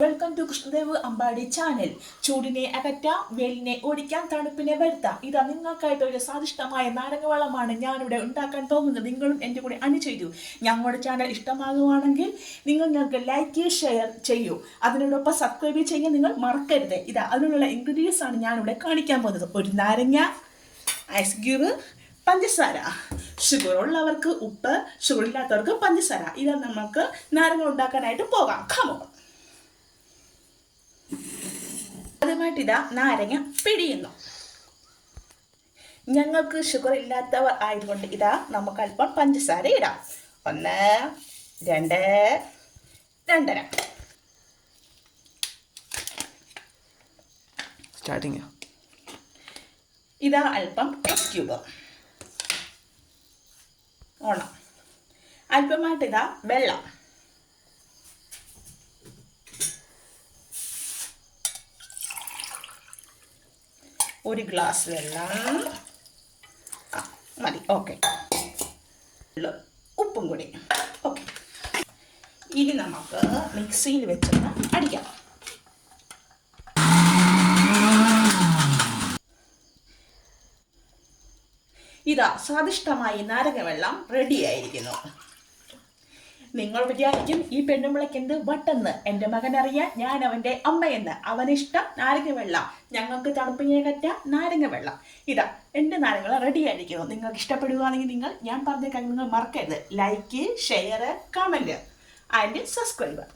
Welcome to Krishnadev Ambadi channel. ചൂടിനെ അകറ്റാം, വെയിലിനെ ഓടിക്കാം, തണുപ്പിനെ വരുത്താം. ഇതാ നിങ്ങൾക്കായിട്ട് ഒരു സ്വാദിഷ്ടമായ നാരങ്ങ വെള്ളമാണ് ഞാനിവിടെ ഉണ്ടാക്കാൻ പോകുന്നത്. നിങ്ങളും എൻ്റെ കൂടെ ചെയ്യൂ. ഞങ്ങളുടെ ചാനൽ ഇഷ്ടമാകുവാണെങ്കിൽ നിങ്ങൾ ഞങ്ങൾക്ക് ലൈക്ക് ഷെയർ ചെയ്യൂ. അതിനോടൊപ്പം സബ്സ്ക്രൈബ് ചെയ്യാൻ നിങ്ങൾ മറക്കരുത്. ഇതാ അതിനുള്ള ഇൻഗ്രീഡിയൻസ് ആണ് ഞാനിവിടെ കാണിക്കാൻ പോകുന്നത്. ഒരു നാരങ്ങ, ഐസ് ക്യൂബ്, പഞ്ചസാര, ഷുഗർ ഉള്ളവർക്ക് ഉപ്പ്, ഷുഗർ ഇല്ലാത്തവർക്ക് പഞ്ചസാര. ഇതാ നമുക്ക് നാരങ്ങ ഉണ്ടാക്കാനായിട്ട് പോകാം. കമോ. ആദ്യമായിട്ട് ഇതാ നാരങ്ങ പിഴിയുന്നു. ഞങ്ങൾക്ക് ഷുഗർ ഇല്ലാത്തവർ ആയതുകൊണ്ട് ഇതാ നമുക്ക് അല്പം പഞ്ചസാര ഇടാം. 1, 2, 2.5. സ്റ്റാർട്ടിങ്. ഇതാ അല്പം ഐസ് ക്യൂബ് ഓണം. അല്പമായിട്ട് ഇതാ വെള്ളം. ഒരു ഗ്ലാസ് വെള്ളം മതി. ഓക്കെ. ഉപ്പും കൂടി. ഓക്കെ. ഇനി നമുക്ക് മിക്സിയിൽ വെച്ചൊന്ന് അടിക്കാം. ഇതാ സ്വാദിഷ്ടമായി നാരങ്ങ വെള്ളം റെഡി ആയിരിക്കുന്നു. നിങ്ങൾ വിചാരിക്കും ഈ പെണ്ണുമ്പിളയ്ക്ക് എന്ത് വട്ടെന്ന്. എൻ്റെ മകൻ അറിയാൻ ഞാൻ അവൻ്റെ അമ്മയെന്ന്. അവനിഷ്ടം നാരങ്ങ വെള്ളം. ഞങ്ങൾക്ക് തണുപ്പിനെ കറ്റാൻ നാരങ്ങ വെള്ളം. ഇതാ എൻ്റെ നാരങ്ങ റെഡി ആയിരിക്കുന്നു. നിങ്ങൾക്ക് ഇഷ്ടപ്പെടുകയാണെങ്കിൽ ഞാൻ പറഞ്ഞ കാര്യങ്ങൾ മറക്കരുത്. Like, share, comment and subscribe.